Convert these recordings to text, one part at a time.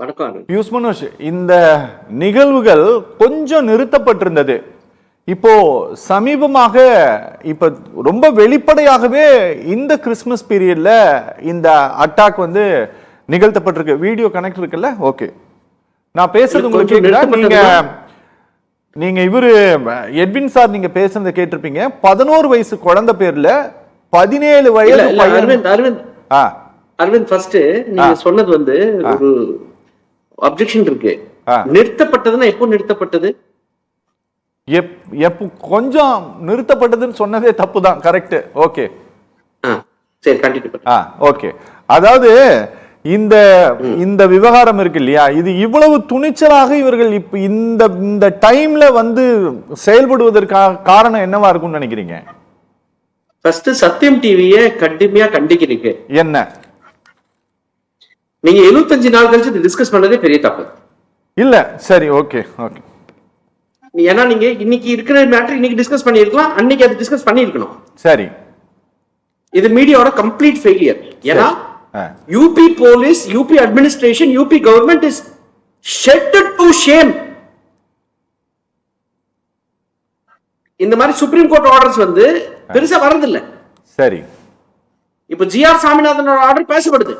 வணக்கம் பியூஷ் மனோஜ், இந்த நிகழ்வுகள் கொஞ்சம் நிறுத்தப்பட்டிருந்தது. இப்போ சமீபமாக இப்ப ரொம்ப வெளிப்படையாகவே இந்த கிறிஸ்துமஸ் பீரியட்ல இந்த அட்டாக் வந்து நிகழ்த்தப்பட்டிருக்கு. வீடியோ கனெக்ட் இருக்குல்ல? ஓகே, நான் பேசுறது உங்களுக்கு கேக்குதா? நீங்க இவரு எட்வின் சார் நீங்க பேசுறத கேட்டிருப்பீங்க. 11 வயசு குழந்தை பேர்ல 17 வயது அரவிந்த் ஃபர்ஸ்ட் நீங்க சொன்னது வந்து ஒரு அப்ஜெக்ஷன் இருக்கு. நிறுத்தப்பட்டதுன்னா எப்போ நிறுத்தப்பட்டது? கொஞ்சம் நிறுத்தப்பட்டதுன்னு சொன்னதே தப்பு தான். கரெக்ட். ஓகே, சரி, கண்டிப்பா. ஓகே, அதாவது இந்த இந்த விவகாரம் இருக்கு இல்லையா, இது இவ்வளவு துணிச்சலாக இவர்கள் இப்ப இந்த டைம்ல வந்து செயல்படுவதற்காக காரணம் என்னவா இருக்கும்னு நினைக்கிறீங்க? ஃபர்ஸ்ட் சத்தியம் டிவியை கடுமையா கண்டிக்கிறீங்க. என்ன நீங்க 75 நாள் கழிச்சு டிஸ்கஸ் பண்ணதே பெரிய தப்பு இல்ல. சரி, ஓகே ஓகே. ஏன்னா நீங்க இன்னைக்கு இருக்கிற மேட்டர் இன்னைக்கு டிஸ்கஸ் பண்ணிருக்கலாம், அன்னைக்கு அது டிஸ்கஸ் பண்ணிருக்கணும். சரி, இது மீடியாவோட கம்ப்ளீட் ஃபெயிலியர். ஏன்னா UP police, UP administration, UP government is shouted to shame. இந்த மாதிரி சுப்ரீம் கோர்ட் ஆர்டர்ஸ் வந்து பெருசா வரதில்லை. சரி, இப்ப ஜிஆர் சாமிநாதன் ஆர்டர் பேசப்படுது,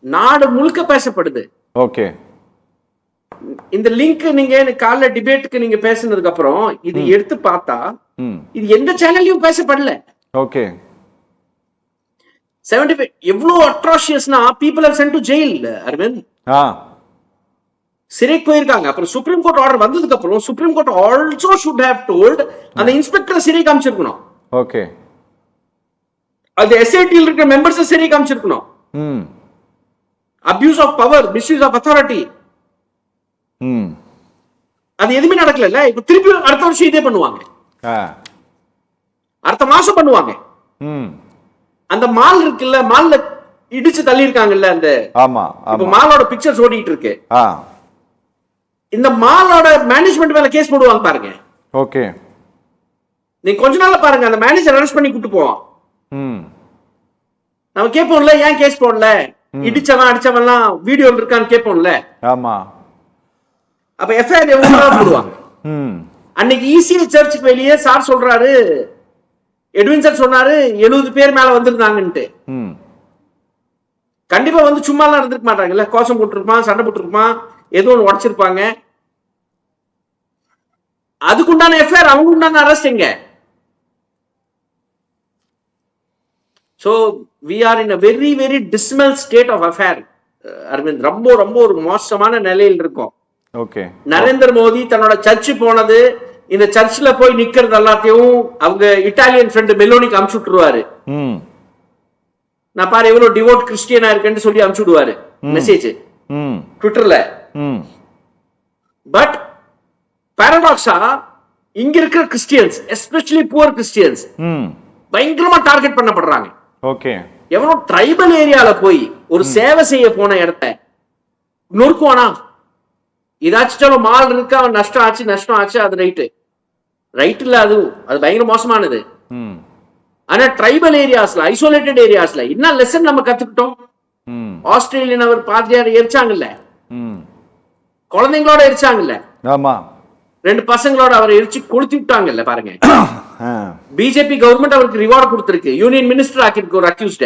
நாடு முழுக்க பேசப்படுது. ஓகே, இந்த லிங்க் நீங்க காலைல டிபேட்டுக்கு நீங்க பேசினதுக்கு அப்புறம் இது எடுத்து பார்த்தா இது எந்த சேனல்லையும் பேசப்படல. ஓகே, 75 எவ்வளவு அட்ராஷியஸ்னா people are sent to jail. Aravind சிறைக்கு போயிருக்காங்க. அப்புறம் சுப்ரீம் கோர்ட் ஆர்டர் வந்ததுக்கு அப்புறம் supreme court also should have told அந்த இன்ஸ்பெக்டர் சிறை காமிச்சிருக்கணும். ஓகே, அது எஸ்ஐடியில் இருக்கிற மெம்பர்ஸ் சிறை காமிச்சிருக்கணும். Abuse of power, misuse of authority, அது எதுவுமே நடக்கல. இப்ப திருப்பி அடுத்த வருஷம் இதே பண்ணுவாங்க, அடுத்த மாசம் பண்ணுவாங்க. அந்த மால் இருக்குல்ல, மால்ல இடிச்சு தள்ளி இருக்காங்கல்ல, அந்த இப்ப மாலோட பிக்சர்ஸ் ஓடிட்டு இருக்கு. இந்த மாலோட மேனேஜ்மெண்ட் மேல கேஸ் போடுவாங்க பாருங்க. ஓகே, நீங்க கொஞ்ச நாள்ல பாருங்க, அந்த மேனேஜர் அரெஸ்ட் பண்ணி கூட்டு போவோம். நம்ம கேட்போம்ல, ஏன் கேஸ் போடல, இடிச்சவன் அடிச்சவன்லாம் வீடியோல இருக்கான்னு கேட்போம்ல. ஆமா, அப்ப எஃப்ஐஆர் எவ்வளவு போடுவாங்க. அன்னைக்கு இசிஐ சர்ச்சுக்கு வெளியே சார் சொல்றாரு, எட்வின் சார் சொன்னாரு 70 பேர் மேல வந்திருந்தாங்கன்ட்டு. கண்டிப்பா வந்து சும்மா எல்லாம் இருந்திருக்க மாட்டாங்கல்ல, கோஷம் போட்டுருப்பான், சண்டை போட்டுருப்பான், ஏதோ ஒன்று உடச்சிருப்பாங்க. அதுக்குண்டான எஃப்ஐஆர், அவங்க உண்டான அரெஸ்ட் எங்க? So we are in a very very dismal state of affair. Aravind, ரொம்ப ரொம்ப ஒரு மோசமான நிலையில் இருக்கும். ஓகே, நரேந்திர மோடி தன்னோட சர்ச்சு போனது, இந்த சர்ச்சில் போய் நிக்கிறது எல்லாத்தையும் அவங்க இட்டாலியன் ஃப்ரெண்ட் மெலோனிக்கு அனுப்பிச்சு விட்டுருவாரு. நான் பாரு எவ்வளவு டிவோட் கிறிஸ்டியனா இருக்கேன்னு சொல்லி அனுப்பிச்சு விடுவாரு மெசேஜ் ட்விட்டர்ல. பட் பாரடாக்ஸா இங்க இருக்கிற கிறிஸ்டியன்ஸ், எஸ்பெஷலி புவர் கிறிஸ்டியன்ஸ், பயங்கரமா டார்கெட் பண்ணப்படுறாங்க. ஓகே, எவனோ ட்ரைபல் ஏரியால போய் ஒரு சேவை செய்ய போன இடத்த நொறுக்குவானா? இதாச்சும் மால் இருக்கு, அவன் நஷ்டம் ஆச்சு, அது ரைட் இல்ல, அது பயங்கர மோசமானது. ஆனா ட்ரைபல் ஏரியாஸ்ல, ஐசோலேட்டட் ஏரியாஸ்ல என்ன லெசன் நம்ம கத்துக்கிட்டோம்? ஆஸ்திரேலியன் அவர் பாதிரியார் எரிச்சாங்கல்ல, குழந்தைங்களோட எரிச்சாங்கல்ல, ஆமா, 2 பசங்களோட அவரை எரிச்சு கொளுத்தி விட்டாங்கல்ல பாருங்க. பிஜேபி கவர்மெண்ட் அவருக்கு ரிவார்ட் கொடுத்திருக்கு, யூனியன் மினிஸ்டர் ஆக்கிருக்கு ஒரு accused.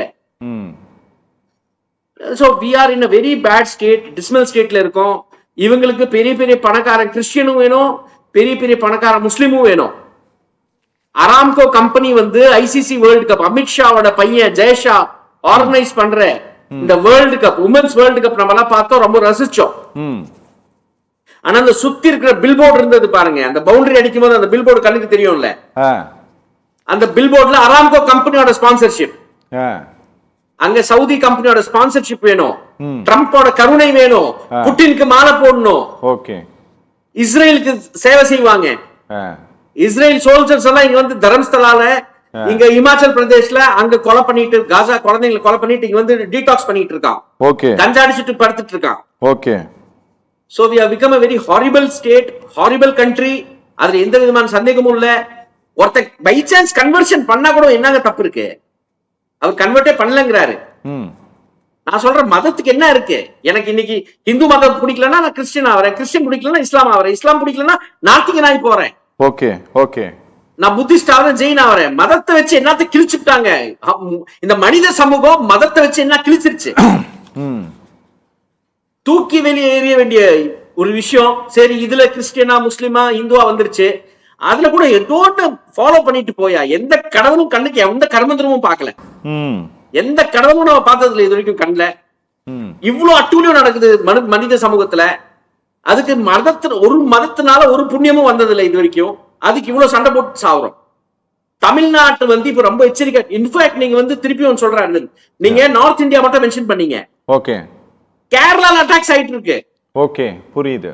So we are in a very bad state, dismal stateல இருக்கோம். இவங்களுக்கு பெரிய பெரிய பணக்கார கிறிஸ்டியனும் வேணும், பெரிய பெரிய பணக்கார முஸ்லிமும் வேணும். அராம்கோ கம்பெனி வந்து ஐசிசி வேர்ல்ட் கப், அமித்ஷாவோட பையன் ஜெயஷா ஆர்கனைஸ் பண்ற இந்த world cup, women's world cup நம்ம எல்லாம் பார்த்தோம், ரொம்ப ரசிச்சோம். ஆனா அந்த சுத்தி இருக்கிற பில்போர்டு இருந்தது பாருங்க, அந்த பவுண்டரி அடிக்கும் போது அந்த பில்போர்டு கண்ணுக்கு தெரியும்ல, அந்த பில்போர்ட்ல அராம்கோ கம்பெனியோட ஸ்பான்சர்ஷிப், அங்க சவுதி கம்பெனியோட ஸ்பான்சர்ஷிப் வேணும், ட்ரம்போட கருணை வேணும், புட்டினுக்கு மாலை போடணும், இஸ்ரேலுக்கு சேவை செய்வாங்க. இஸ்ரேல் சோல்ஜர்ஸ் எல்லாம் இங்க வந்து தர்மஸ்தலால, இங்க இமாச்சல் பிரதேஷ்ல அங்க கொலை பண்ணிட்டு, காசா குழந்தைங்களை கொலை பண்ணிட்டு இங்க வந்து டீடாக்ஸ் பண்ணிட்டு இருக்கான், கஞ்சா அடிச்சுட்டு படுத்துட்டு இருக்கான். Okay, so we have become a very horrible state, horrible country. அதுல எந்த விதமான சந்தேகமும் இல்ல. ஒருத்த பை சான்ஸ் கன்வர்ஷன் பண்ணா கூட என்னங்க தப்பு இருக்கு? அவர் கன்வெர்ட்டே பண்ணலங்கிறாரு. நான் சொல்றேன் மதத்துக்கு என்ன இருக்கு? எனக்கு இன்னைக்கு இந்து மதம் பிடிக்கலன்னா நான் கிறிஸ்டியன் ஆகிறேன், கிறிஸ்டியன் பிடிக்கலன்னா இஸ்லாம் ஆகிறேன், இஸ்லாம் பிடிக்கலன்னா நாத்திகன் ஆகி போறேன், ஓகே ஓகே, நான் புத்திஸ்ட் ஆகிறேன், ஜெயின் ஆகிறேன். மதத்தை வச்சு என்னத்த கிழிச்சுட்டாங்க இந்த மனித சமூகம். மதத்தை வச்சு என்ன கிழிச்சிருச்சு? தூக்கி வெளியே எறிய வேண்டிய ஒரு விஷயம். சரி, இதுல கிறிஸ்டியனா முஸ்லிமா இந்துவா வந்துருச்சு, அதுல கூட ஏதோ ஃபாலோ பண்ணிட்டு போயா. எந்த கடவுளும் கண்ணுக்கு எந்த கர்மந்திரமும் பார்க்கல, எந்த கடவுளும் நம்ம பார்த்ததுல இது வரைக்கும் கண்ல. இவ்வளவு அட்டூழியம் நடக்குது மனித சமூகத்துல. அதுக்கு ஒரு மதத்தினால ஒரு புண்ணியமும் வந்தது இல்லை இது வரைக்கும். அதுக்கு இவ்வளவு சண்டை போட்டு சாவுறோம். தமிழ்நாட்டு இப்ப ரொம்ப எச்சரிக்கை. இன்ஃபேக்ட் நீங்க திருப்பி ஒன்று சொல்றாரு, நீங்க நார்த் இந்தியா மட்டும் மென்ஷன் பண்ணீங்க. ஓகே, கேரளால அட்டாக்ஸ் ஆயிட்டு இருக்கு. ஓகே, புரியுது.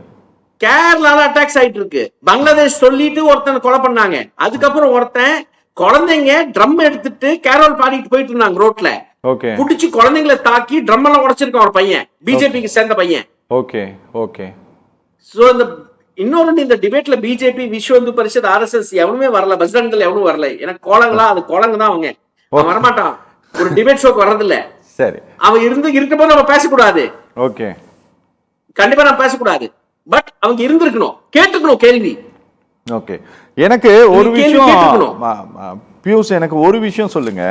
கேரளால அட்டாக்ஸ் ஆயிட்டு இருக்கு. பங்களாதேஷ் சொல்லிட்டு ஒருத்தன் கொலை பண்ணாங்க. அதுக்கப்புறம் ஒருத்தன் குழந்தைங்க ட்ரம் எடுத்துட்டு கேரளா பாடிட்டு போயிட்டு இருந்தாங்க ரோட்ல. ஓகே, புடிச்சு குழந்தைங்களை தாக்கி ட்ரம் எல்லாம் உடைச்சிருக்கான் ஒரு பையன், பிஜேபிக்கு சேர்ந்த பையன். Okay okay. சோ இன்னொரு இந்த டிபேட்ல பிஜேபி, விஸ்வ இந்து பரிஷத், RSS எவனுமே வரல, பஸ்டன்கள் எவனும் வரல. எனக்கு கோலங்களா அது கோலங்க தான் அவங்க. அவன் வரமாட்டான், ஒரு டிபேட் ஷோக்கு வர்றதில்ல. சரி, அவன் இருக்கப்போ நம்ம பேசக்கூடாது. ஓகே, கண்டிப்பா நம்ம பேசக்கூடாது. பட் அவங்க இருந்திருக்கணும், கேட்டுக்கணும் கேள்வி. ஓகே, எனக்கு ஒரு விஷயம் பியூஸ், எனக்கு ஒரு விஷயம் சொல்லுங்க.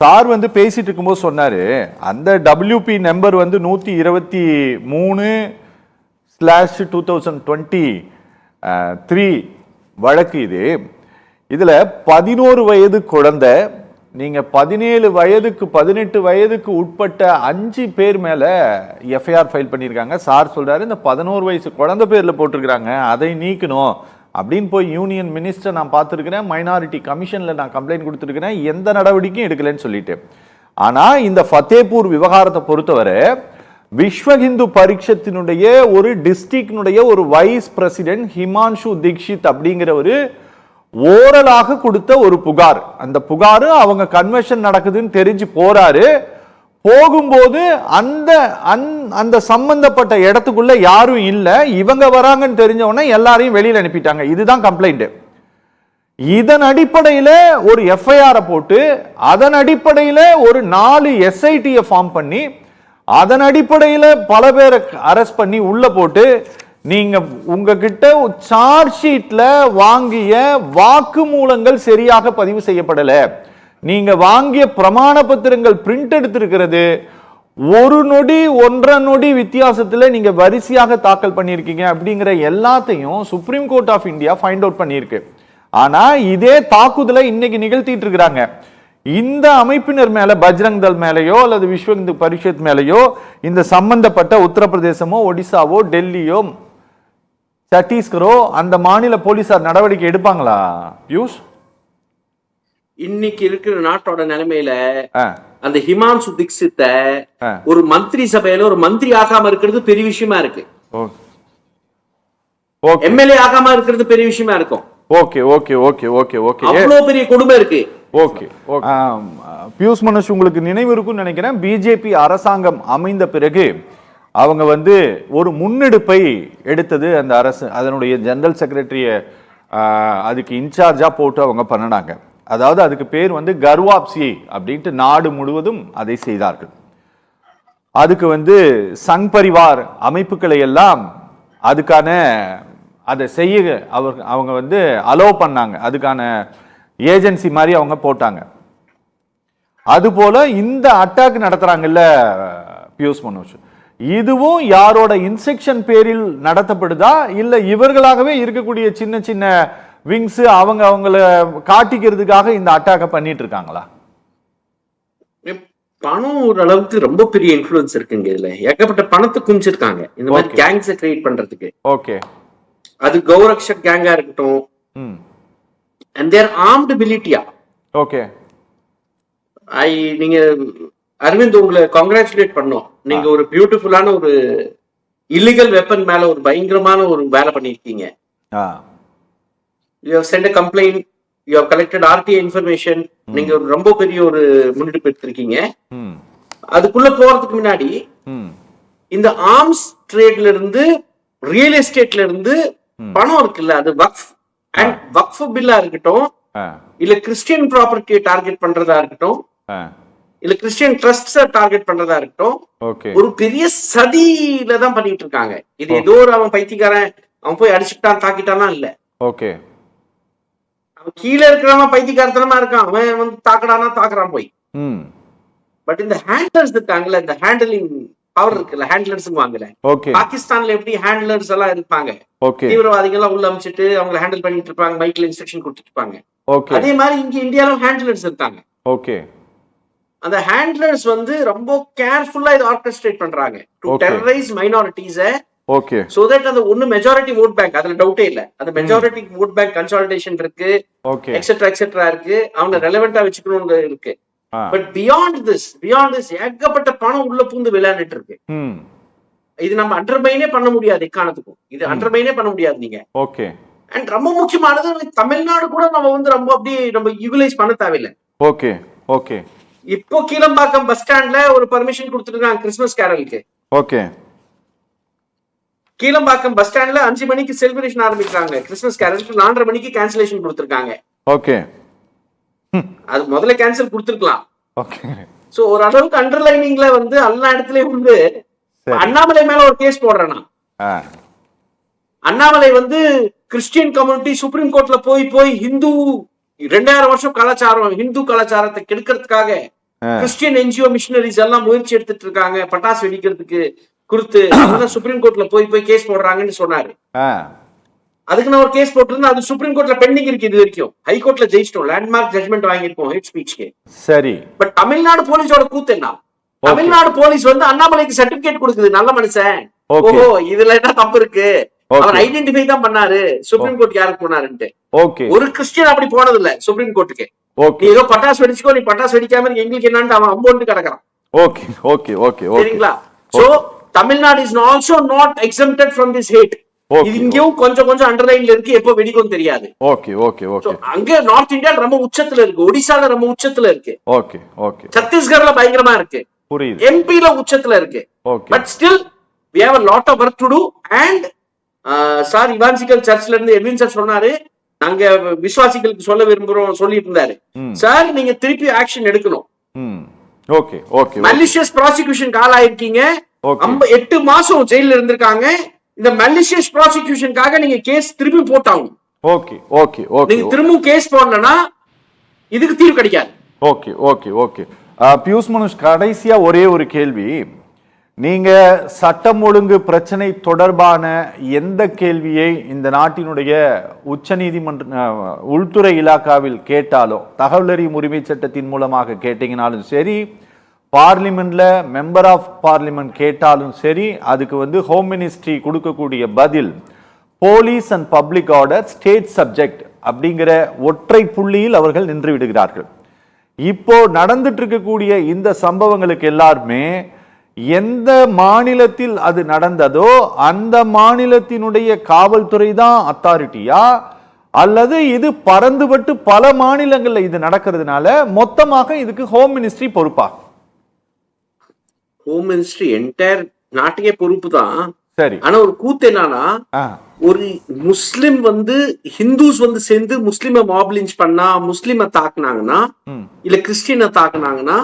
சார் பேசிட்டு இருக்கும்போது சொன்னாரு, அந்த WP நம்பர் 123/2023 வழக்கு இது. இதுல 11 வயது குழந்தை, நீங்க 17 வயதுக்கு 18 வயதுக்கு உட்பட்ட 5 பேர் மேல FIR ஃபைல் பண்ணிருக்காங்க. சார் சொல்றாரு இந்த 11 வயசு குழந்தை பேர்ல போட்டிருக்காங்க, அதை நீக்கணும் அப்படின்னு போய் யூனியன் மினிஸ்டர் நான் பார்த்துருக்கிறேன், மைனாரிட்டி கமிஷன்ல நான் கம்ப்ளைண்ட் கொடுத்துருக்கிறேன், எந்த நடவடிக்கையும் எடுக்கலன்னு சொல்லிட்டு. ஆனா இந்த ஃபத்தேபூர் விவகாரத்தை பொறுத்தவரை விஸ்வ ஹிந்து பரிஷத்தினுடைய ஒரு டிஸ்ட்ரிக்டினுடைய ஒரு வைஸ் பிரசிடென்ட் ஹிமான்ஷு தீக்ஷித் அப்படிங்கிற ஒரு ஓரலாக கொடுத்த ஒரு புகார். அந்த புகாரு அவங்க கன்வென்ஷன் நடக்குதுன்னு தெரிஞ்சு போறாரு. போகும்போது அந்த சம்பந்தப்பட்ட இடத்துக்குள்ள யாரும் இல்ல, இவங்க வராங்கன்னு தெரிஞ்ச உடனே எல்லாரையும் வெளியில அனுப்பிட்டாங்க. இதுதான் கம்ப்ளைண்ட். இதன் அடிப்படையில ஒரு FIR போட்டு, அதன் அடிப்படையில ஒரு 4 SIT ஃபார்ம் பண்ணி, அதன் அடிப்படையில பல பேரை அரெஸ்ட் பண்ணி உள்ள போட்டு, நீங்க உங்ககிட்ட சார்ஜ் ஷீட்ல வாங்கிய வாக்குமூலங்கள் சரியாக பதிவு செய்யப்படல, நீங்க வாங்கிய பிரமாண பத்திரங்கள் பிரிண்ட் எடுத்திருக்கிறது, 1 நொடி 1.5 நொடி வித்தியாசத்துல நீங்க வரிசையாக தாக்கல் பண்ணிருக்கீங்க அப்படிங்கிற எல்லாத்தையும் Supreme Court of India find out பண்ணிருக்கு. ஆனா இதே தாக்குதலை இன்னைக்கு நிகழ்த்திட்டு இருக்கிறாங்க. இந்த அமைப்பினர் மேல, பஜ்ரங் தள் மேலேயோ அல்லது விஸ்வ இந்து பரிஷத் மேலேயோ இந்த சம்பந்தப்பட்ட உத்தரப்பிரதேசமோ ஒடிசாவோ டெல்லியோ சத்தீஸ்கரோ அந்த மாநில போலீசார் நடவடிக்கை எடுப்பாங்களா பியூஷ்? இன்னைக்கு இருக்கிற நாட்டோட நிலைமையில அந்த ஹிமான்ஷு தீக்ஷித்த ஒரு மந்திரி சபையில ஒரு மந்திரி ஆகாம இருக்கிறது பெரிய விஷயமா இருக்கு. MLA ஆகாம இருக்கிறது பெரிய விஷயமா இருக்கும். Okay okay okay okay okay, அவ்வளவு பெரிய கொடுமை இருக்கு. ஓகே, பியூஷ் மனோஜ், உங்களுக்கு நினைவு இருக்குன்னு நினைக்கிறேன், பிஜேபி அரசாங்கம் அமைந்த பிறகு அவங்க ஒரு முன்னெடுப்பை எடுத்தது. அந்த அரசு அதனுடைய ஜெனரல் செக்ரட்டரிய அதுக்கு இன்சார்ஜா போட்டு அவங்க பண்ணினாங்க. அதாவது அதுக்கு பேர் கர்வாப்சி அப்படின்ட்டு நாடு முழுவதும் அதை செய்தார்கள். அதுக்கு சங் பரிவார் அமைப்புகளை எல்லாம் அதுக்கான அதை செய்ய அவங்க அலோவ் பண்ணாங்க, அதுக்கான ஏஜென்சி மாதிரி அவங்க போட்டாங்க. அதுபோல இந்த அட்டாக் நடத்துறாங்கல்ல பியூஷ் மனோஜ், இதுவும் யாரோட இன்ஸ்ட்ரக்ஷன் பேரில் நடத்தப்படுதா இல்ல இவர்களாகவே இருக்கக்கூடிய சின்ன சின்ன விங்ஸ் அவங்கள காட்டிக்கிறதுக்காக இந்த அட்டாக்க பண்ணிட்டு இருக்காங்களா? பணம் ஒரு அளவுக்கு ரொம்ப பெரிய இன்ஃப்ளூயன்ஸ் இருக்குங்க. இதுல ஏகப்பட்ட பணத்தை குமிச்சிருக்காங்க இந்த மாதிரி கேங்ஸ் கிரியேட் பண்றதுக்கு. ஓகே, அது கௌரக்ஷக் கேங்கா இருக்கட்டும், and they are armed militia. Okay, நீங்க அரவிந்த் உங்களை கங்க்ராச்சுலேட் பண்ணோம். நீங்க ஒரு பியூட்டிஃபுல்லான ஒரு இல்லீகல் வெப்பன் மேல ஒரு பயங்கரமான ஒரு வேலை பண்ணிருக்கீங்க. You have sent a complaint, you have collected RTA information. நீங்க ரொம்ப பெரிய ஒரு முன்னெடுப்பு எடுத்திருக்கீங்க. அதுக்குள்ள போறதுக்கு முன்னாடி இந்த ஆர்ம்ஸ் ட்ரேட்ல இருந்து ரியல் எஸ்டேட்ல இருந்து பணம் இருக்குல்ல, அது வக்ஃப் அண்ட் வக்ஃப் பில்லா இருக்கட்டும், இல்ல கிறிஸ்டியன் ப்ராப்பர்ட்டியை டார்கெட் பண்றதா இருக்கட்டும், இல்ல கிறிஸ்டியன் ட்ரஸ்ட் டார்கெட் பண்றதா இருக்கட்டும், ஓகே ஒரு பெரிய சதியில தான் பண்ணிட்டு இருக்காங்க. இது ஏதோ ஒரு அவன் பைத்தியக்காரன் அவன் போய் அடிச்சுட்டான் தாக்கிட்டானா இல்ல, ஓகே அவன் கீழே இருக்கிறவன் பைத்தியக்காரத்தனமா இருக்கான், அவன் வந்து தாக்கடானா தாக்குறான் போய். ம் பட் இந்த ஹேண்ட்லர்ஸ் இருக்காங்கல்ல, இந்த ஹேண்டலிங் பவர் இருக்குல்ல, ஹேண்ட்லர்ஸ் வாங்கல. ஓகே பாகிஸ்தான்ல எப்படி ஹேண்ட்லர்ஸ் எல்லாம் இருப்பாங்க, ஓகே தீவிரவாதிகள் எல்லாம் உள்ள அமைச்சிட்டு அவங்களை ஹேண்டில் பண்ணிட்டு இருப்பாங்க, மைக்ல இன்ஸ்ட்ரக்ஷன் கொடுத்துட்டு இருப்பாங்க. ஓகே அதே மாதிரி இங்க இந்தியாவிலும் ஹேண்ட்லர்ஸ் இருக்காங்க. ஓகே அந்த ஹேண்ட்லர்ஸ் வந்து ரொம்ப கேர்ஃபுல்லா இதை ஆர்கெஸ்ட்ரேட் பண்றாங்க to Okay. Terrorise minorities, okay so that அந்த ஒண்ணு மெஜாரிட்டி ஓட் பேங்க், அதுல டவுட்டே இல்ல, அந்த மெஜாரிட்டி ஓட் பேங்க் கன்சாலிடேஷன் இருக்கு, ஓகே எக்ஸெட்ரா இருக்கு, அவங்க ரெலவெண்டா வச்சுக்கணும்னு இருக்கு. ஆ பட் பியாண்ட் திஸ் ஏகப்பட்ட பணம் உள்ள பூந்து விளையாண்டுட்டு இருக்கு. ம் இது நம்ம அண்டர்மைனே பண்ண முடியாது, எக்காரணத்துக்கும் இது அண்டர்மைனே பண்ண முடியாது நீங்க. ஓகே அண்ட் ரொம்ப முக்கியமானது, தமிழ்நாடு கூட நம்ம வந்து ரொம்ப அப்படியே நம்ம யூட்டிலைஸ் பண்ண தேவையில்லை. ஓகே ஓகே இப்போ கீழம்பாக்கம் பஸ் ஸ்டாண்ட்ல ஒரு பர்மிஷன் கொடுத்துருக்காங்க கிறிஸ்துமஸ் கேரலுக்கு. ஓகே கீழம்பாக்கம் பஸ் ஸ்டாண்ட்ல 5 மணிக்கு செலிப்ரேஷன் ஆரம்பிக்கிறாங்க, கிறிஸ்துமஸ் கேரலுக்கு 4:30 மணிக்கு கேன்சலேஷன் கொடுத்துருக்காங்க. ஓகே அது முதல்ல கேன்சல் கொடுத்துருக்கலாம். ஓகே சோ ஒரு அளவுக்கு அண்டர்லைனிங்ல வந்து எல்லா இடத்துலயும் வந்து சரி. அண்ணாமலை மேல ஒரு கேஸ் போடுறேன். ஆ அண்ணாமலை வந்து கிறிஸ்டியன் கம்யூனிட்டி சுப்ரீம் கோர்ட்ல போய் ஹிந்து 2000 வருஷம் கலாச்சாரம், ஹிந்து கலாச்சாரத்தை கெடுக்கிறதுக்காக கிறிஸ்டியன் என்ஜிஓ மிஷனரிஸ் எல்லாம் முயற்சி எடுத்துட்டு இருக்காங்க பட்டாசு வெடிக்கிறதுக்கு கொடுத்து, சுப்ரீம் கோர்ட்ல போய் கேஸ் போடுறாங்கன்னு சொன்னாரு. ஆ அதுக்கு நான் ஒரு கேஸ் போட்டிருந்தேன், அது சுப்ரீம் கோர்ட்ல பெண்டிங் இருக்கு இது வரைக்கும். ஹைகோர்ட்ல ஜெயிச்சிட்டோம், லேண்ட்மார்க் ஜட்மெண்ட் வாங்கிருப்போம் ஹேட் ஸ்பீச்க்கு. சரி பட் தமிழ்நாடு போலீஸோட கூத்து என்ன, தமிழ்நாடு போலீஸ் வந்து அண்ணாமலைக்கு சர்டிபிகேட் கொடுக்குது, நல்ல மனுஷன், Okay. ஓஹோ இதுல என்ன தப்பு இருக்கு, Okay. அவர் ஐடென்டிஃபை தான் பண்ணாரு, சுப்ரீம் கோர்ட் யாருக்கு போனாருன்ட்டு. ஓகே ஒரு கிறிஸ்டியன் அப்படி போனது இல்ல சுப்ரீம் கோர்ட்டுக்கு. நீ ஓகே ஏதோ பட்டாசு வெடிச்சுக்கோ, நீ பட்டாசு வெடிக்காம எங்களுக்கு என்னன்னு அவன் அம்போன்ட்டு கிடக்குறான். ஓகே ஓகே ஓகே ஓகே சரிங்களா? So Tamil Nadu is also not exempted from this heat. Okay. இது இங்கேயும் கொஞ்சம் அண்டர்லைன்ல இருக்கு, எப்போ வெடிக்கும் தெரியாது. ஓகே ஓகே So, ஓகே அங்க நார்த் இந்தியா ரொம்ப உச்சத்துல இருக்கு, ஒடிசால ரொம்ப உச்சத்துல இருக்கு, ஓகே ஓகே சத்தீஸ்கர்ல பயங்கரமா இருக்கு, புரியுது. எம்பில உச்சத்துல இருக்கு. Okay but still we have a lot of work to do. and sir இவான்சிக்கல் சர்ச்ல இருந்து எட்வின் சார் சொன்னாரு, நாங்க விசுவாசிகளுக்கு சொல்ல விரும்புறோம் சொல்லிட்டு இருந்தாரு. சார் நீங்க திருப்பி ஆக்ஷன் எடுக்கணும். ம் ஓகே ஓகே மலிஷியஸ் ப்ராசிக்யூஷன் கால் ஆயிருக்கீங்க, Okay. 8 மாசம் ஜெயில இருந்திருக்காங்க. இந்த மலிஷியஸ் ப்ராசிக்யூஷனுக்காக நீங்க கேஸ் திருப்பி போட்டாங்க. ஓகே ஓகே ஓகே நீங்க திரும்பவும் கேஸ் போடலன்னா இதுக்கு தீர்வு கிடைக்காது. Okay okay okay Piyush Manush, கடைசியா ஒரே ஒரு கேள்வி. நீங்க சட்டம் ஒழுங்கு பிரச்சனை தொடர்பான எந்த கேள்வியை இந்த நாட்டினுடைய உச்சநீதிமன்ற உள்துறை இலாக்காவில் கேட்டாலும், தகவல் அறியும் உரிமை சட்டத்தின் மூலமாக கேட்டீங்கனாலும் சரி, பார்லிமெண்ட்ல மெம்பர் ஆஃப் பார்லிமெண்ட் கேட்டாலும் சரி, அதுக்கு வந்து ஹோம் மினிஸ்ட்ரி கொடுக்கக்கூடிய பதில் police and public order state subject அப்படிங்கிற ஒற்றை புள்ளியில் அவர்கள் நின்று விடுகிறார்கள். இப்போ நடந்துட்டு இருக்கக்கூடிய இந்த சம்பவங்களுக்கு எல்லாருமே எந்த மாநிலத்தில் அது நடந்ததோ அந்த மாநிலத்தினுடைய காவல்துறை தான் அத்தாரிட்டியா, அல்லது இது பறந்துபட்டு பல மாநிலங்கள்ல இது நடக்கிறதுனால மொத்தமாக இதுக்கு ஹோம் மினிஸ்ட்ரி பொறுப்பா? ஹோம் மினிஸ்ட்ரி என்டையர் நாட்டுக்கே பொறுப்பு தான். சரி. ஆனா ஒரு கூத்து என்னன்னா, ஒரு முஸ்லிம் வந்து ஹிந்துஸ் வந்து சேர்ந்து முஸ்லிம மாப்லிஞ்ச் பண்ணா, முஸ்லிம தாக்குனாங்கன்னா இல்ல கிறிஸ்டியனை தாக்குனாங்கன்னா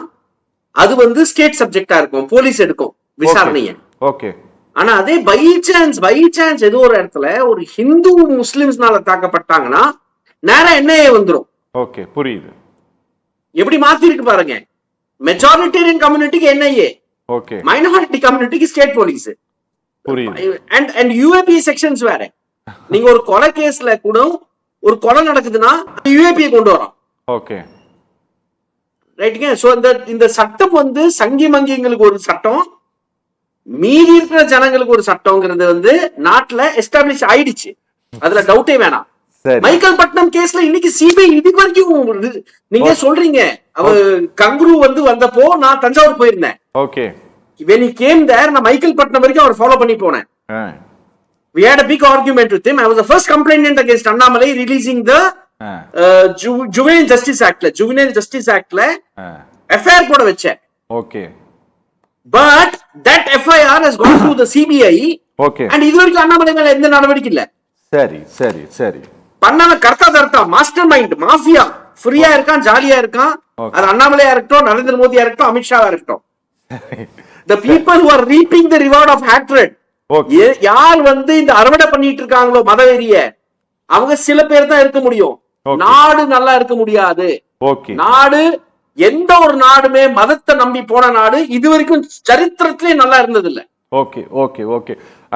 அது வந்து ஸ்டேட் சப்ஜெக்டா இருக்கும், போலீஸ் எடுக்கும் விசாரணைய. ஓகே. ஆனா அதே பை சான்ஸ் ஏதோ ஒரு இடத்துல ஒரு ஹிந்து முஸ்லிம்ஸ்னால தாக்கப்பட்டாங்கன்னா நேரா என்ஐஏ வந்துரும். ஓகே, புரியுது. எப்படி மாத்தி இருக்கு பாருங்க, மெஜாரிட்டேரியன் கம்யூனிட்டிக்கு என்ஐஏ, ஓகே, மைனாரிட்டி கம்யூனிட்டிக்கு ஸ்டேட் போலீஸ். புரியுது. அண்ட் யூஏபி செக்ஷன்ஸ் வேற. நீங்க ஒரு கொலை கேஸ்ல கூட ஒரு கொலை நடக்குதுன்னா யூஏபி கொண்டு வரோம். ஓகே, ரைட்டுங்க. சோ இந்த சட்டம் வந்து சங்கி மங்கிங்களுக்கு ஒரு சட்டம், மீதி இருக்கிற ஜனங்களுக்கு ஒரு சட்டம்ங்கிறது வந்து நாட்டுல எஸ்டாப்ளிஷ் ஆயிடுச்சு, அதுல டவுட்டே வேணாம். மைக்கேல் பட்னம் கேஸ்ல இன்னைக்கு சிபிஐ இது வரைக்கும் நீங்க சொல்றீங்க, அவ கங்க்ரூ வந்து வந்தப்போ நான் தஞ்சாவூர் போயிருந்தேன். Okay. when he came there நான் மைக்கேல் பட்னம் வரைக்கும் அவர் ஃபாலோ பண்ணி போனேன். we had a big argument with him. I was the first complainant against Annamalai releasing the juvenile justice act la FIR போட வச்சேன். Okay. but that FIR has gone through the CBI. Okay. and இதுவரைக்கும் அண்ணாமலை மேல எந்த நடவடிக்கை இல்ல. சரி சரி சரி. பண்ணவன் கர்த்தா தர்த்தா, மாஸ்டர் மைண்ட், மாஃபியா, ஃப்ரீயா இருக்கான், ஜாலியா இருக்கான். அது அண்ணாமலையா இருக்கட்டும், நரேந்திர மோடியா இருக்கட்டும், அமித்ஷாவா இருக்கட்டும். The people who are reaping the reward of hatred, யார் வந்து இந்த அறுவடை பண்ணிட்டு இருக்காங்களோ மதவெறிய, அவங்க சில பேர் தான் இருக்க முடியும். நாடு நல்லா இருக்க முடியாது. நாடு, எந்த ஒரு நாடுமே மதத்தை நம்பி போன நாடு இது வரைக்கும் சரித்திரத்திலே நல்லா இருந்தது இல்ல. Okay okay okay